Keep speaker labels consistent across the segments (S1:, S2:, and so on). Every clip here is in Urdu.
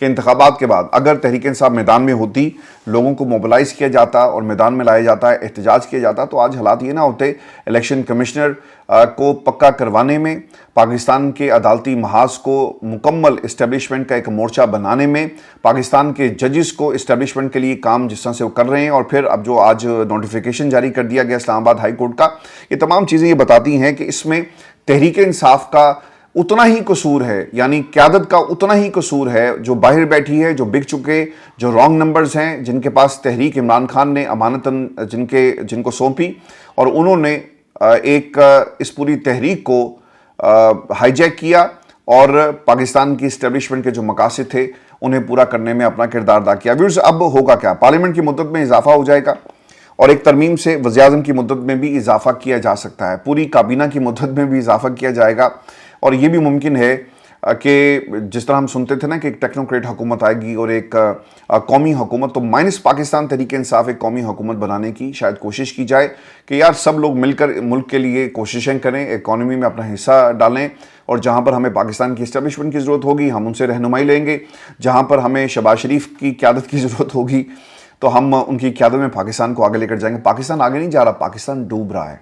S1: کہ انتخابات کے بعد اگر تحریک انصاف میدان میں ہوتی، لوگوں کو موبلائز کیا جاتا اور میدان میں لایا جاتا، احتجاج کیا جاتا، تو آج حالات یہ نہ ہوتے۔ الیکشن کمشنر کو پکا کروانے میں، پاکستان کے عدالتی محاذ کو مکمل اسٹیبلشمنٹ کا ایک مورچہ بنانے میں، پاکستان کے ججز کو اسٹیبلشمنٹ کے لیے کام جس طرح سے وہ کر رہے ہیں، اور پھر اب جو آج نوٹیفیکیشن جاری کر دیا گیا اسلام آباد ہائی کورٹ کا، یہ تمام چیزیں یہ بتاتی ہیں کہ اس میں تحریک انصاف کا اتنا ہی قصور ہے، یعنی قیادت کا اتنا ہی قصور ہے، جو باہر بیٹھی ہے، جو بک چکے، جو رانگ نمبرز ہیں، جن کے پاس تحریک عمران خان نے امانتاً جن کو سونپی، اور انہوں نے ایک اس پوری تحریک کو ہائی جیک کیا اور پاکستان کی اسٹیبلشمنٹ کے جو مقاصد تھے انہیں پورا کرنے میں اپنا کردار ادا کیا۔ ویورز، اب ہوگا کیا؟ پارلیمنٹ کی مدت میں اضافہ ہو جائے گا اور ایک ترمیم سے وزیر اعظم کی مدت میں بھی اضافہ کیا جا سکتا ہے، پوری کابینہ کی مدت میں بھی اضافہ کیا جائے گا، اور یہ بھی ممکن ہے کہ جس طرح ہم سنتے تھے نا کہ ایک ٹیکنوکریٹ حکومت آئے گی اور ایک قومی حکومت، تو مائنس پاکستان تحریک انصاف ایک قومی حکومت بنانے کی شاید کوشش کی جائے کہ یار سب لوگ مل کر ملک کے لیے کوششیں کریں، اکانومی میں اپنا حصہ ڈالیں، اور جہاں پر ہمیں پاکستان کی اسٹیبلشمنٹ کی ضرورت ہوگی ہم ان سے رہنمائی لیں گے، جہاں پر ہمیں شہباز شریف کی قیادت کی ضرورت ہوگی تو ہم ان کی قیادت میں پاکستان کو آگے لے کر جائیں گے۔ پاکستان آگے نہیں جا رہا، پاکستان ڈوب رہا ہے،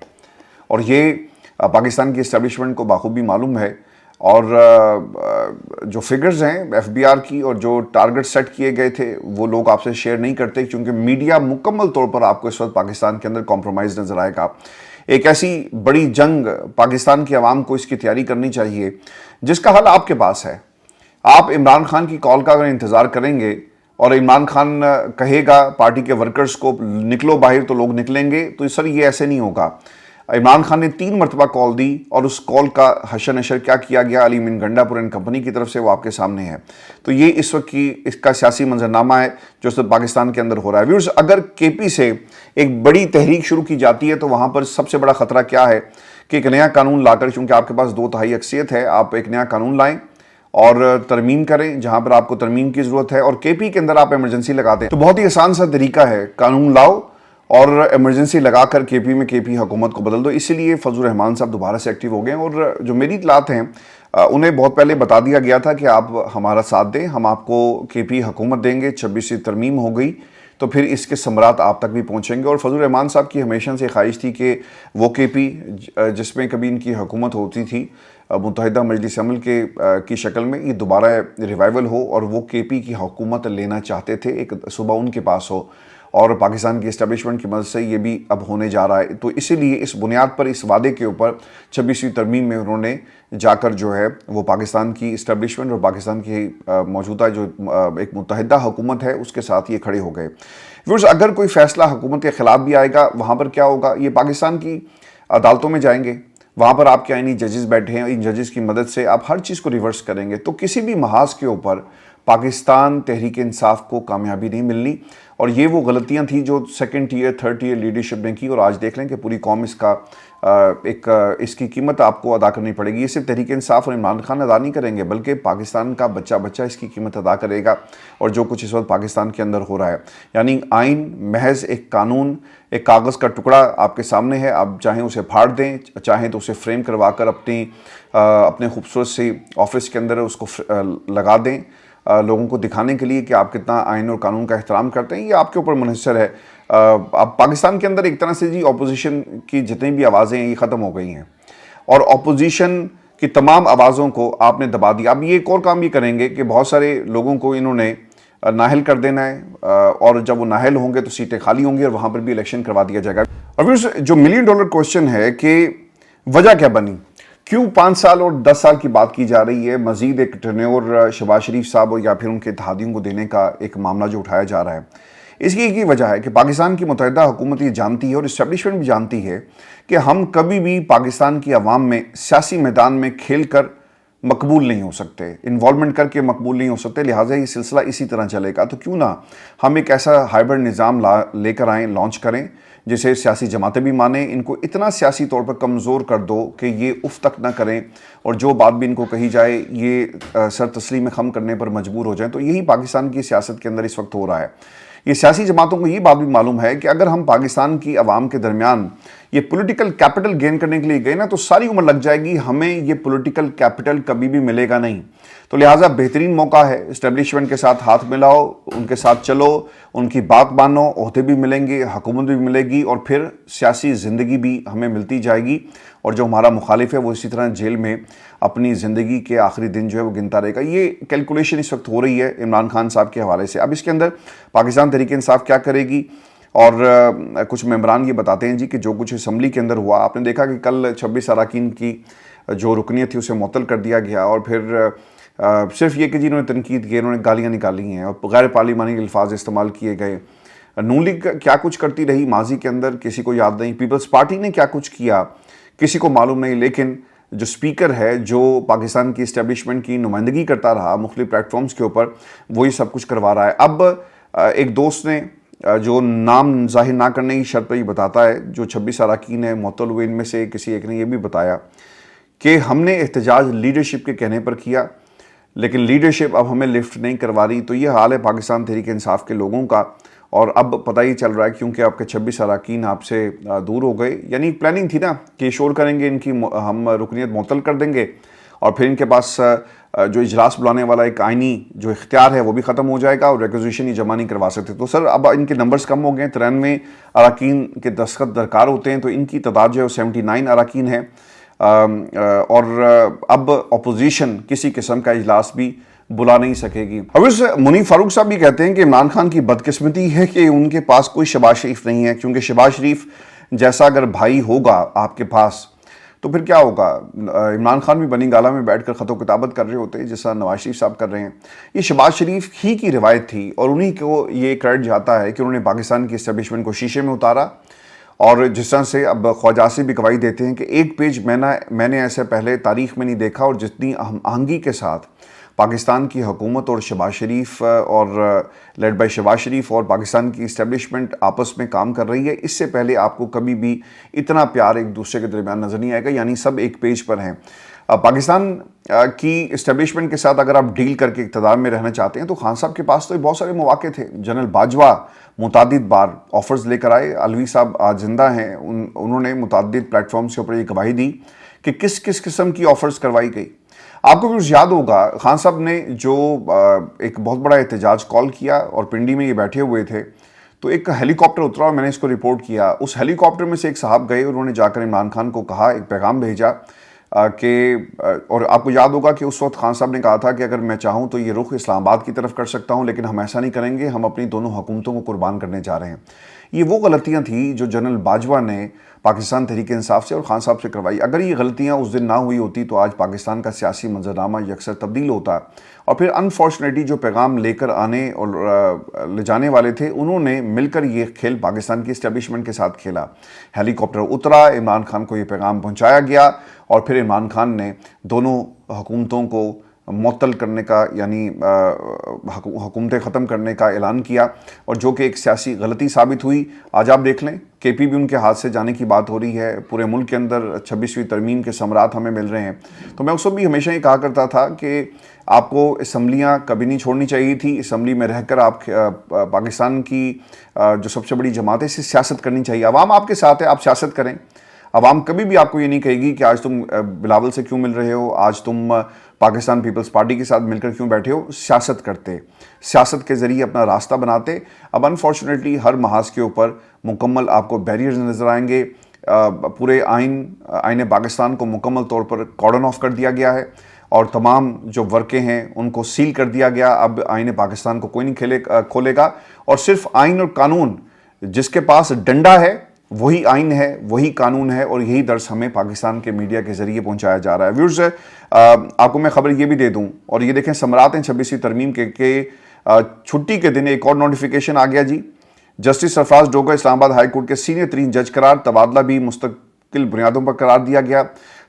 S1: اور یہ پاکستان کی اسٹیبلشمنٹ کو بخوبی معلوم ہے، اور جو فگرز ہیں ایف بی آر کی اور جو ٹارگٹ سیٹ کیے گئے تھے وہ لوگ آپ سے شیئر نہیں کرتے، کیونکہ میڈیا مکمل طور پر آپ کو اس وقت پاکستان کے اندر کمپرومائز نظر آئے گا۔ ایک ایسی بڑی جنگ پاکستان کی عوام کو اس کی تیاری کرنی چاہیے جس کا حل آپ کے پاس ہے۔ آپ عمران خان کی کال کا اگر انتظار کریں گے اور عمران خان کہے گا پارٹی کے ورکرز کو نکلو باہر تو لوگ نکلیں گے، تو سر یہ ایسے نہیں ہوگا۔ عمران خان نے 3 مرتبہ کال دی اور اس کال کا حشر نشر کیا کیا گیا علی امین گنڈا پور اینڈ کمپنی کی طرف سے، وہ آپ کے سامنے ہے۔ تو یہ اس وقت کی اس کا سیاسی منظرنامہ ہے جو اس وقت پاکستان کے اندر ہو رہا ہے۔ ویورز، اگر کے پی سے ایک بڑی تحریک شروع کی جاتی ہے تو وہاں پر سب سے بڑا خطرہ کیا ہے کہ ایک نیا قانون لا کر، چونکہ آپ کے پاس 2/3 اکثریت ہے، آپ ایک نیا قانون لائیں اور ترمیم کریں جہاں پر آپ کو ترمیم کی ضرورت ہے، اور کے پی کے اندر آپ ایمرجنسی لگا دیں۔ تو بہت ہی آسان سا طریقہ ہے، قانون لاؤ اور ایمرجنسی لگا کر کے پی میں کے پی حکومت کو بدل دو۔ اسی لیے فضل الرحمان صاحب دوبارہ سے ایکٹیو ہو گئے ہیں، اور جو میری اطلاعات ہیں انہیں بہت پہلے بتا دیا گیا تھا کہ آپ ہمارا ساتھ دیں، ہم آپ کو کے پی حکومت دیں گے۔ 26 ترمیم ہو گئی تو پھر اس کے ثمرات آپ تک بھی پہنچیں گے، اور فضل الرحمان صاحب کی ہمیشہ سے خواہش تھی کہ وہ کے پی جس میں کبھی ان کی حکومت ہوتی تھی متحدہ مجلس عمل کی شکل میں، یہ دوبارہ ریوائول ہو، اور وہ کے پی کی حکومت لینا چاہتے تھے، ایک صوبہ ان کے پاس ہو، اور پاکستان کی اسٹیبلشمنٹ کی مدد سے یہ بھی اب ہونے جا رہا ہے۔ تو اسی لیے اس بنیاد پر، اس وعدے کے اوپر 26ویں ترمیم میں انہوں نے جا کر جو ہے وہ پاکستان کی اسٹیبلشمنٹ اور پاکستان کی موجودہ جو ایک متحدہ حکومت ہے اس کے ساتھ یہ کھڑے ہو گئے۔ ویورز، اگر کوئی فیصلہ حکومت کے خلاف بھی آئے گا وہاں پر کیا ہوگا؟ یہ پاکستان کی عدالتوں میں جائیں گے، وہاں پر آپ کے آئینی ججز بیٹھے ہیں، ان ججز کی مدد سے آپ ہر چیز کو ریورس کریں گے، تو کسی بھی محاذ کے اوپر پاکستان تحریک انصاف کو کامیابی نہیں ملنی۔ اور یہ وہ غلطیاں تھیں جو 2nd tier 3rd tier leadership نے کی، اور آج دیکھ لیں کہ پوری قوم اس کی قیمت آپ کو ادا کرنی پڑے گی۔ یہ صرف تحریک انصاف اور عمران خان ادا نہیں کریں گے، بلکہ پاکستان کا بچہ اس کی قیمت ادا کرے گا، اور جو کچھ اس وقت پاکستان کے اندر ہو رہا ہے، یعنی آئین محض ایک قانون، ایک کاغذ کا ٹکڑا آپ کے سامنے ہے، آپ چاہیں اسے پھاڑ دیں، چاہیں تو اسے فریم کروا کر اپنے خوبصورت سی آفس کے اندر اس کو لگا دیں، لوگوں کو دکھانے کے لیے کہ آپ کتنا آئین اور قانون کا احترام کرتے ہیں، یہ آپ کے اوپر منحصر ہے۔ اب پاکستان کے اندر ایک طرح سے اپوزیشن کی جتنی بھی آوازیں ہیں یہ ختم ہو گئی ہیں، اور اپوزیشن کی تمام آوازوں کو آپ نے دبا دیا۔ اب یہ ایک اور کام بھی کریں گے کہ بہت سارے لوگوں کو انہوں نے نااہل کر دینا ہے، اور جب وہ نااہل ہوں گے تو سیٹیں خالی ہوں گی اور وہاں پر بھی الیکشن کروا دیا جائے گا۔ اور پھر جو $1 ملین کوسچن ہے کہ وجہ کیا بنی، کیوں 5 سال اور 10 سال کی بات کی جا رہی ہے، مزید ایک ٹرنیور شہباز شریف صاحب یا پھر ان کے اتحادیوں کو دینے کا ایک معاملہ جو اٹھایا جا رہا ہے، اس کی ایک ہی وجہ ہے کہ پاکستان کی متحدہ حکومت یہ جانتی ہے اور اسٹیبلشمنٹ بھی جانتی ہے کہ ہم کبھی بھی پاکستان کی عوام میں سیاسی میدان میں کھیل کر مقبول نہیں ہو سکتے، انوالومنٹ کر کے مقبول نہیں ہو سکتے، لہٰذا یہ سلسلہ اسی طرح چلے گا۔ تو کیوں نہ ہم ایک ایسا ہائبرڈ نظام لے کر آئیں، لانچ کریں، جسے سیاسی جماعتیں بھی مانیں، ان کو اتنا سیاسی طور پر کمزور کر دو کہ یہ اف تک نہ کریں، اور جو بات بھی ان کو کہی جائے یہ سر تسلیم خم کرنے پر مجبور ہو جائیں۔ تو یہی پاکستان کی سیاست کے اندر اس وقت ہو رہا ہے۔ یہ سیاسی جماعتوں کو یہ بات بھی معلوم ہے کہ اگر ہم پاکستان کی عوام کے درمیان یہ پولیٹیکل کیپٹل گین کرنے کے لیے گئے نا تو ساری عمر لگ جائے گی, ہمیں یہ پولیٹیکل کیپٹل کبھی بھی ملے گا نہیں. تو لہٰذا بہترین موقع ہے, اسٹیبلشمنٹ کے ساتھ ہاتھ ملاؤ, ان کے ساتھ چلو, ان کی بات مانو, عہدے بھی ملیں گے, حکومت بھی ملے گی, اور پھر سیاسی زندگی بھی ہمیں ملتی جائے گی. اور جو ہمارا مخالف ہے وہ اسی طرح جیل میں اپنی زندگی کے آخری دن جو ہے وہ گنتا رہے گا. یہ کیلکولیشن اس وقت ہو رہی ہے عمران خان صاحب کے حوالے سے. اب اس کے اندر پاکستان تحریک انصاف کیا کرے گی, اور کچھ ممبران یہ بتاتے ہیں جی کہ جو کچھ اسمبلی کے اندر ہوا, آپ نے دیکھا کہ کل 26 اراکین کی جو رکنیت تھی اسے معطل کر دیا گیا, اور پھر صرف یہ کہ جی انہوں نے تنقید کی, انہوں نے گالیاں نکالی ہیں اور غیر پارلیمانی الفاظ استعمال کیے گئے. نون لیگ کیا کچھ کرتی رہی ماضی کے اندر کسی کو یاد نہیں, پیپلز پارٹی نے کیا کچھ کیا کسی کو معلوم نہیں, لیکن جو سپیکر ہے جو پاکستان کی اسٹیبلشمنٹ کی نمائندگی کرتا رہا مختلف پلیٹ فارمز کے اوپر, وہی سب کچھ کروا رہا ہے. اب ایک دوست نے جو نام ظاہر نہ کرنے کی شرط پر یہ بتاتا ہے, جو 26 اراکین ہیں معطل ہوئے, ان میں سے کسی ایک نے یہ بھی بتایا کہ ہم نے احتجاج لیڈرشپ کے کہنے پر کیا, لیکن لیڈرشپ اب ہمیں لفٹ نہیں کروا رہی. تو یہ حال ہے پاکستان تحریک انصاف کے لوگوں کا, اور اب پتہ ہی چل رہا ہے کیونکہ آپ کے 26 اراکین آپ سے دور ہو گئے. یعنی پلاننگ تھی نا کہ شور کریں گے, ان کی ہم رکنیت معطل کر دیں گے, اور پھر ان کے پاس جو اجلاس بلانے والا ایک آئینی جو اختیار ہے وہ بھی ختم ہو جائے گا, اور ریکوزیشن ہی جمع نہیں کروا سکتے. تو سر اب ان کے نمبرز کم ہو گئے, 93 اراکین کے دستخط درکار ہوتے ہیں, تو ان کی تعداد جو ہے 79 اراکین ہے. اور اب اپوزیشن کسی قسم کا اجلاس بھی بلا نہیں سکے گی. اب منیف فاروق صاحب بھی کہتے ہیں کہ عمران خان کی بدقسمتی ہے کہ ان کے پاس کوئی شہباز شریف نہیں ہے, کیونکہ شہباز شریف جیسا اگر بھائی ہوگا آپ کے پاس تو پھر کیا ہوگا. عمران خان بھی بنی گالہ میں بیٹھ کر خط و کتابت کر رہے ہوتے جیسا نواز شریف صاحب کر رہے ہیں. یہ شہباز شریف ہی کی روایت تھی, اور انہی کو یہ کریڈٹ جاتا ہے کہ انہوں نے پاکستان کی اسٹیبلشمنٹ کو شیشے میں اتارا. اور جس طرح سے اب خواجہ آصف بھی گواہی دیتے ہیں کہ ایک پیج میں نے ایسے پہلے تاریخ میں نہیں دیکھا, اور جتنی آہنگی کے ساتھ پاکستان کی حکومت اور شہباز شریف اور لیڈ بائی شہباز شریف اور پاکستان کی اسٹیبلشمنٹ آپس میں کام کر رہی ہے, اس سے پہلے آپ کو کبھی بھی اتنا پیار ایک دوسرے کے درمیان نظر نہیں آئے گا. یعنی سب ایک پیج پر ہیں. پاکستان کی اسٹیبلشمنٹ کے ساتھ اگر آپ ڈیل کر کے اقتدار میں رہنا چاہتے ہیں تو خان صاحب کے پاس تو بہت سارے مواقع تھے. جنرل باجوہ متعدد بار آفرز لے کر آئے, علوی صاحب آج زندہ ہیں, انہوں نے متعدد پلیٹ فارمز کے اوپر یہ گواہی دی کہ کس کس قسم کی آفرز کروائی گئی. آپ کو بھی یاد ہوگا خان صاحب نے جو ایک بہت بڑا احتجاج کال کیا, اور پنڈی میں یہ بیٹھے ہوئے تھے, تو ایک ہیلی کاپٹر اترا اور میں نے اس کو رپورٹ کیا. اس ہیلی کاپٹر میں سے ایک صاحب گئے, انہوں نے جا کر عمران خان کو کہا, ایک پیغام بھیجا کہ, اور آپ کو یاد ہوگا کہ اس وقت خان صاحب نے کہا تھا کہ اگر میں چاہوں تو یہ رخ اسلام آباد کی طرف کر سکتا ہوں, لیکن ہم ایسا نہیں کریں گے, ہم اپنی دونوں حکومتوں کو قربان کرنے جا رہے ہیں. یہ وہ غلطیاں تھیں جو جنرل باجوہ نے پاکستان تحریک انصاف سے اور خان صاحب سے کروائی. اگر یہ غلطیاں اس دن نہ ہوئی ہوتی تو آج پاکستان کا سیاسی منظرنامہ یکسر تبدیل ہوتا. اور پھر انفارچونیٹلی جو پیغام لے کر آنے اور لے جانے والے تھے, انہوں نے مل کر یہ کھیل پاکستان کی اسٹیبلشمنٹ کے ساتھ کھیلا. ہیلی کاپٹر اترا, عمران خان کو یہ پیغام پہنچایا گیا, اور پھر عمران خان نے دونوں حکومتوں کو معطل کرنے کا, یعنی حکومتیں ختم کرنے کا اعلان کیا, اور جو کہ ایک سیاسی غلطی ثابت ہوئی. آج آپ دیکھ لیں کے پی بھی ان کے ہاتھ سے جانے کی بات ہو رہی ہے, پورے ملک کے اندر 26ویں ترمیم کے ثمرات ہمیں مل رہے ہیں. تو میں اس وقت بھی ہمیشہ یہ کہا کرتا تھا کہ آپ کو اسمبلیاں کبھی نہیں چھوڑنی چاہیے تھی, اسمبلی میں رہ کر آپ پاکستان کی جو سب سے بڑی جماعت ہے اس سے سیاست کرنی چاہیے. عوام آپ کے ساتھ ہے, آپ سیاست کریں. عوام کبھی بھی آپ کو یہ نہیں کہے گی کہ آج تم بلاول سے کیوں مل رہے ہو, آج تم پاکستان پیپلز پارٹی کے ساتھ مل کر کیوں بیٹھے ہو. سیاست کرتے, سیاست کے ذریعے اپنا راستہ بناتے. اب انفارچونیٹلی ہر محاذ کے اوپر مکمل آپ کو بیریئرز نظر آئیں گے. پورے آئین پاکستان کو مکمل طور پر کارڈن آف کر دیا گیا ہے, اور تمام جو ورکیں ہیں ان کو سیل کر دیا گیا. اب آئین پاکستان کو کوئی نہیں کھولے گا, اور صرف آئین اور قانون, جس کے پاس ڈنڈا ہے وہی آئین ہے, وہی قانون ہے, اور یہی درس ہمیں پاکستان کے میڈیا کے ذریعے پہنچایا جا رہا ہے. ویورز, آپ کو میں خبر یہ بھی دے دوں, اور یہ دیکھیں ثمرات ہیں 26ویں ترمیم کے, کہ چھٹی کے دن ایک اور نوٹیفیکیشن آ گیا جی. جسٹس سرفراز ڈوگر اسلام آباد ہائی کورٹ کے سینئر ترین جج قرار, تبادلہ بھی مستقل بنیادوں پر قرار دیا گیا.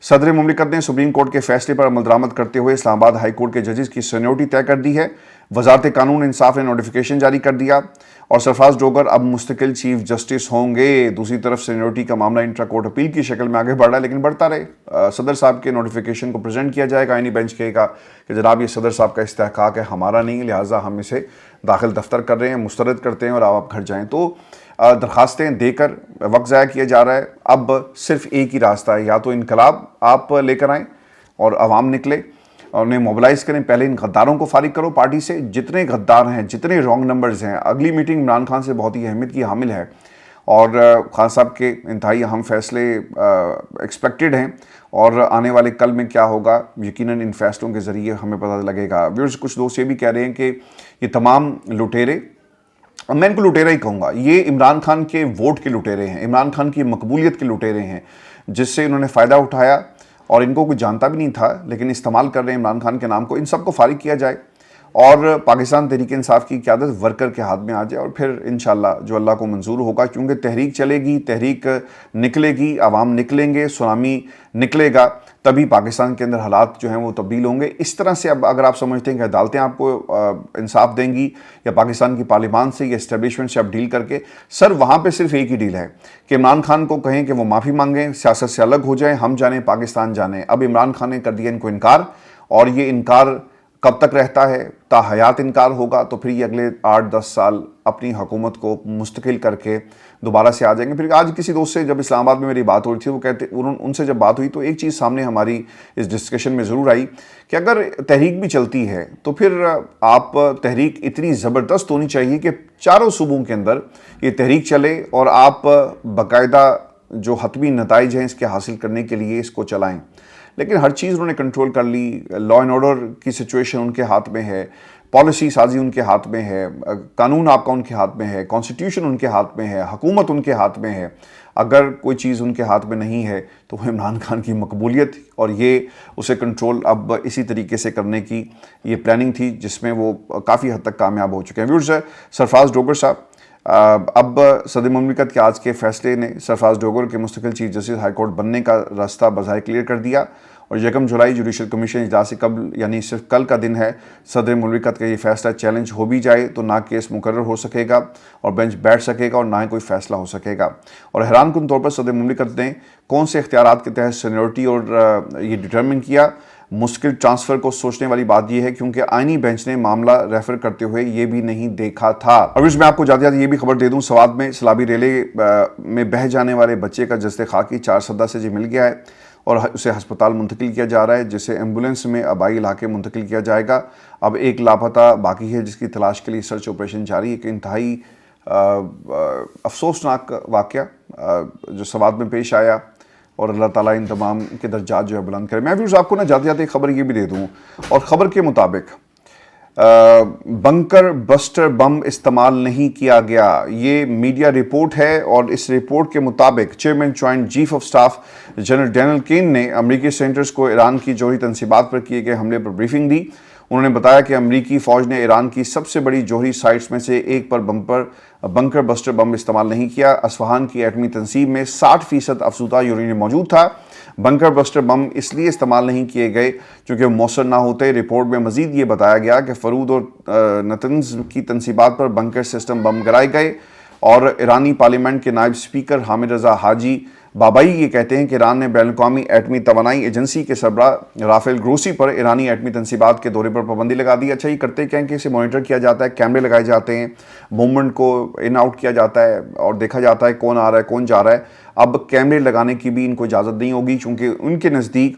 S1: صدر مملکت نے سپریم کورٹ کے فیصلے پر عمل درآمد کرتے ہوئے اسلام آباد ہائی کورٹ کے ججز کی سینیورٹی طے کر دی ہے. وزارت قانون انصاف نے نوٹیفیکیشن جاری کر دیا, اور سرفراز ڈوگر اب مستقل چیف جسٹس ہوں گے. دوسری طرف سینیورٹی کا معاملہ انٹرا کورٹ اپیل کی شکل میں آگے بڑھ رہا ہے, لیکن بڑھتا رہے. صدر صاحب کے نوٹیفیکیشن کو پریزنٹ کیا جائے گا, آئینی بینچ کہے گا کہ جناب یہ صدر صاحب کا استحقاق ہے, ہمارا نہیں, لہٰذا ہم اسے داخل دفتر کر رہے ہیں, مسترد کرتے ہیں, اور آپ گھر جائیں. تو درخواستیں دے کر وقت ضائع کیا جا رہا ہے. اب صرف ایک ہی راستہ ہے, یا تو انقلاب آپ لے کر آئیں اور عوام نکلے اور انہیں موبلائز کریں. پہلے ان غداروں کو فارغ کرو پارٹی سے, جتنے غدار ہیں, جتنے رانگ نمبرز ہیں. اگلی میٹنگ عمران خان سے بہت ہی اہمیت کی حامل ہے اور خان صاحب کے انتہائی اہم فیصلے ایکسپیکٹڈ ہیں, اور آنے والے کل میں کیا ہوگا یقیناً ان فیصلوں کے ذریعے ہمیں پتہ لگے گا. ویورز, کچھ دوست یہ بھی کہہ رہے ہیں کہ یہ تمام لٹیرے, میں ان کو لٹیرا ہی کہوں گا, یہ عمران خان کے ووٹ کے لٹیرے ہیں, عمران خان کی مقبولیت کے لٹیرے ہیں, جس سے انہوں نے فائدہ اٹھایا اور ان کو کوئی جانتا بھی نہیں تھا لیکن استعمال کر رہے ہیں عمران خان کے نام کو. ان سب کو فارغ کیا جائے اور پاکستان تحریک انصاف کی قیادت ورکر کے ہاتھ میں آ جائے, اور پھر انشاءاللہ جو اللہ کو منظور ہوگا, کیونکہ تحریک چلے گی, تحریک نکلے گی, عوام نکلیں گے, سونامی نکلے گا, تبھی پاکستان کے اندر حالات جو ہیں وہ تبدیل ہوں گے. اس طرح سے اب اگر آپ سمجھتے ہیں کہ عدالتیں آپ کو انصاف دیں گی یا پاکستان کی پارلیمان سے یا اسٹیبلشمنٹ سے آپ ڈیل کر کے, سر وہاں پہ صرف ایک ہی ڈیل ہے کہ عمران خان کو کہیں کہ وہ معافی مانگیں, سیاست سے الگ ہو جائیں, ہم جانیں پاکستان جانیں. اب عمران خان نے کر دیا ان کو انکار, اور یہ انکار کب تک رہتا ہے؟ تا حیات انکار ہوگا, تو پھر یہ اگلے 8-10 سال اپنی حکومت کو مستقل کر کے دوبارہ سے آ جائیں گے. پھر آج کسی دوست سے جب اسلام آباد میں میری بات ہو رہی تھی, وہ کہتے ان سے جب بات ہوئی تو ایک چیز سامنے ہماری اس ڈسکشن میں ضرور آئی کہ اگر تحریک بھی چلتی ہے تو پھر آپ تحریک اتنی زبردست ہونی چاہیے کہ چاروں صوبوں کے اندر یہ تحریک چلے اور آپ باقاعدہ جو حتمی نتائج ہیں اس کے حاصل کرنے کے لیے اس کو چلائیں. لیکن ہر چیز انہوں نے کنٹرول کر لی, لا اینڈ آرڈر کی سچویشن ان کے ہاتھ میں ہے, پالیسی سازی ان کے ہاتھ میں ہے, قانون آپ کا ان کے ہاتھ میں ہے, کانسٹیٹیوشن ان کے ہاتھ میں ہے, حکومت ان کے ہاتھ میں ہے. اگر کوئی چیز ان کے ہاتھ میں نہیں ہے تو وہ عمران خان کی مقبولیت, اور یہ اسے کنٹرول اب اسی طریقے سے کرنے کی یہ پلاننگ تھی جس میں وہ کافی حد تک کامیاب ہو چکے ہیں. ویورز, سرفراز ڈوگر صاحب, اب صدر مملکت کے آج کے فیصلے نے سرفراز ڈوگر کے مستقل چیف جسٹس ہائی کورٹ بننے کا راستہ بظاہر کلیئر کر دیا, اور 1 جولائی جوڈیشل کمیشن اجلاس سے قبل یعنی صرف کل کا دن ہے, صدر مملکت کا یہ فیصلہ چیلنج ہو بھی جائے تو نہ کیس مقرر ہو سکے گا اور بینچ بیٹھ سکے گا اور نہ ہی کوئی فیصلہ ہو سکے گا. اور حیران کن طور پر صدر مملکت نے کون سے اختیارات کے تحت سینیورٹی اور یہ ڈٹرمن کیا. مشکل ٹرانسفر کو سوچنے والی بات یہ ہے کیونکہ آئینی بینچ نے معاملہ ریفر کرتے ہوئے یہ بھی نہیں دیکھا تھا. اور اس میں آپ کو جاتے جاتے یہ بھی خبر دے دوں, سوات میں سلابی ریلے میں بہہ جانے والے بچے کا جسد خاکی 4 سدہ سے جی مل گیا ہے اور اسے ہسپتال منتقل کیا جا رہا ہے, جسے ایمبولنس میں آبائی علاقے منتقل کیا جائے گا. اب ایک لاپتہ باقی ہے جس کی تلاش کے لیے سرچ آپریشن جاری ہے. ایک انتہائی افسوسناک واقعہ جو سوات میں پیش آیا, اور اللہ تعالیٰ ان تمام کے درجات جو ہے بلند کرے. میں بھی آپ کو نا جاتے جاتے ایک خبر یہ بھی دے دوں, اور خبر کے مطابق بنکر بسٹر بم استعمال نہیں کیا گیا, یہ میڈیا رپورٹ ہے, اور اس رپورٹ کے مطابق chairman joint chief of staff general Daniel can نے امریکی سینیٹرز کو ایران کی جوہری تنصیبات پر کیے گئے حملے پر بریفنگ دی. انہوں نے بتایا کہ امریکی فوج نے ایران کی سب سے بڑی جوہری سائٹس میں سے ایک پر بنکر بسٹر بم استعمال نہیں کیا. اصفہان کی ایٹمی تنصیب میں 60% افزودہ یورینیم موجود تھا. بنکر بسٹر بم اس لیے استعمال نہیں کیے گئے چونکہ وہ مؤثر نہ ہوتے. رپورٹ میں مزید یہ بتایا گیا کہ فرود اور نتنز کی تنصیبات پر بنکر سسٹم بم گرائے گئے, اور ایرانی پارلیمنٹ کے نائب سپیکر حامد رضا حاجی بابائی یہ کہتے ہیں کہ ایران نے بین الاقوامی ایٹمی توانائی ایجنسی کے سربراہ رافیل گروسی پر ایرانی ایٹمی تنصیبات کے دورے پر پابندی لگا دی. اچھا, یہ کرتے کیا ہیں کہ اسے مانیٹر کیا جاتا ہے, کیمرے لگائے جاتے ہیں, موومنٹ کو ان آؤٹ کیا جاتا ہے اور دیکھا جاتا ہے کون آ رہا ہے کون جا رہا ہے. اب کیمرے لگانے کی بھی ان کو اجازت نہیں ہوگی چونکہ ان کے نزدیک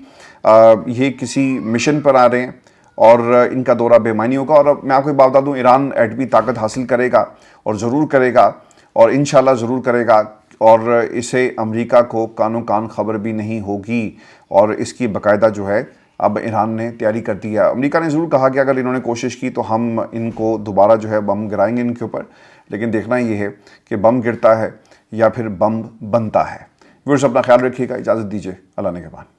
S1: یہ کسی مشن پر آ رہے ہیں اور ان کا دورہ بے معنی ہوگا. اور میں آپ کو بتا دوں, ایران ایٹمی طاقت حاصل کرے گا اور ضرور کرے گا, اور انشاءاللہ ضرور کرے گا, اور اسے امریکہ کو کانوں کان خبر بھی نہیں ہوگی, اور اس کی باقاعدہ جو ہے اب ایران نے تیاری کر دی ہے. امریکہ نے ضرور کہا کہ اگر انہوں نے کوشش کی تو ہم ان کو دوبارہ جو ہے بم گرائیں گے ان کے اوپر, لیکن دیکھنا یہ ہے کہ بم گرتا ہے یا پھر بم بنتا ہے. ویورز, اپنا خیال رکھیے گا, اجازت دیجیے, اللہ نگہبان.